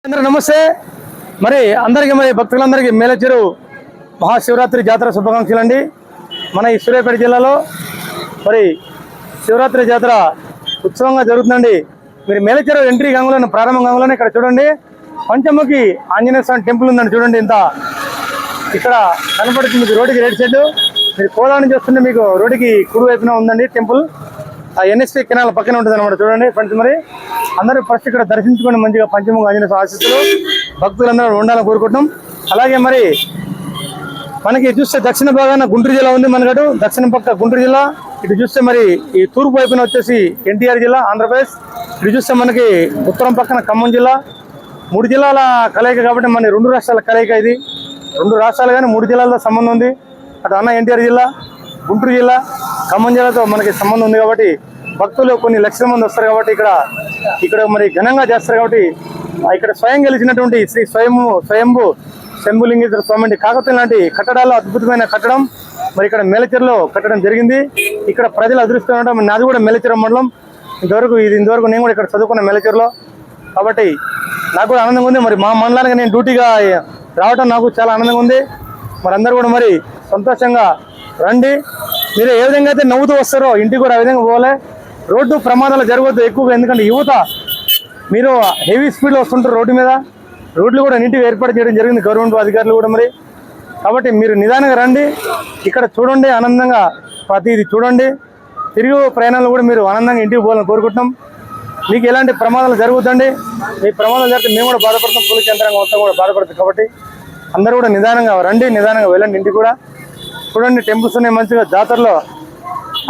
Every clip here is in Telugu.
నమస్తే మరి అందరికీ మరి భక్తులందరికీ మేలచెరు మహాశివరాత్రి జాతర శుభాకాంక్షలు అండి। మన ఈ సూర్యాపేట జిల్లాలో మరి శివరాత్రి జాతర ఉత్సవంగా జరుగుతుందండి। మీరు మేలచెరు ఎంట్రీ గంగలోనే ప్రారంభ గంగలోనే ఇక్కడ చూడండి పంచముఖి ఆంజనేయ స్వామి టెంపుల్ ఉందండి। చూడండి ఇంత ఇక్కడ కనపడుతుంది మీకు రోడ్డుకి రైట్ సైడ్ మీరు కోదాన్ని చూస్తుంటే మీకు రోడ్డుకి కుడి వైపున ఉందండి టెంపుల్। ఆ ఎన్ఎస్పీ కెనాల్ పక్కన ఉంటుంది అనమాట। చూడండి ఫ్రెండ్స్ మరి అందరూ ఫస్ట్ ఇక్కడ దర్శించుకొని మంచిగా పంచముఖి ఆంజనేయ స్వామి ఆశీస్సులు భక్తులందరూ ఉండాలని కోరుకుంటున్నాం। అలాగే మరి మనకి చూస్తే దక్షిణ భాగాన గుంటూరు జిల్లా ఉంది, మనకటు దక్షిణ పక్క గుంటూరు జిల్లా, ఇటు చూస్తే మరి ఈ తూర్పు వైపున వచ్చేసి ఎన్టీఆర్ జిల్లా ఆంధ్రప్రదేశ్, ఇటు చూస్తే మనకి ఉత్తరం పక్కన ఖమ్మం జిల్లా। 3 జిల్లాల కలయిక కాబట్టి మన 2 రాష్ట్రాల కలయిక ఇది। 2 రాష్ట్రాలు కానీ 3 జిల్లాలతో సంబంధం ఉంది। అటు అన్న ఎన్టీఆర్ జిల్లా, గుంటూరు జిల్లా, ఖమ్మం జిల్లాతో మనకి సంబంధం ఉంది కాబట్టి భక్తులు కొన్ని లక్షల మంది వస్తారు కాబట్టి ఇక్కడ మరి ఘనంగా చేస్తారు కాబట్టి ఇక్కడ స్వయం గెలిచినటువంటి శ్రీ స్వయంభు శంభులింగేశ్వర స్వామి కాకతీయ లాంటి కట్టడాల్లో అద్భుతమైన కట్టడం మరి ఇక్కడ మేలచెరులో కట్టడం జరిగింది। ఇక్కడ ప్రజలు అదృష్టం ఉండడం, నాది కూడా మేలచెరు మండలం, ఇంతవరకు నేను కూడా ఇక్కడ చదువుకున్న మేలచెరులో కాబట్టి నాకు కూడా ఆనందంగా ఉంది। మరి మా మండలానికి నేను డ్యూటీగా రావడం నాకు చాలా ఆనందంగా ఉంది। మరి అందరూ కూడా మరి సంతోషంగా రండి। మీరు ఏ విధంగా అయితే నవ్వుతూ వస్తారో ఇంటికి కూడా ఆ విధంగా పోలే, రోడ్డు ప్రమాదాలు జరగవద్దు ఎక్కువగా, ఎందుకంటే యువత మీరు హెవీ స్పీడ్లో వస్తుంటారు రోడ్డు మీద, రోడ్లు కూడా నీట్గా ఏర్పాటు చేయడం జరిగింది గవర్నమెంట్ అధికారులు కూడా మరి। కాబట్టి మీరు నిదానంగా రండి, ఇక్కడ చూడండి ఆనందంగా ప్రతిది చూడండి, తిరిగి ప్రయాణాలు కూడా మీరు ఆనందంగా ఇంటికి పోవాలని కోరుకుంటున్నాం। మీకు ఎలాంటి ప్రమాదాలు జరుగుతుందండి, మీ ప్రమాదాలు జరిగితే మేము కూడా బాధపడతాం, పోలీస్ యంత్రాంగం మొత్తం కూడా బాధపడుతుంది కాబట్టి అందరూ కూడా నిదానంగా రండి, నిదానంగా వెళ్ళండి ఇంటికి కూడా। చూడండి టెంపుల్స్ ఉన్నాయి మంచిగా, జాతరలో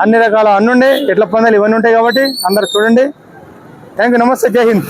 అన్ని రకాల అన్నుండే ఎట్ల పందాలు ఇవన్నీ ఉంటాయి కాబట్టి అందరూ చూడండి। థ్యాంక్ యూ, నమస్తే, జై హింద్।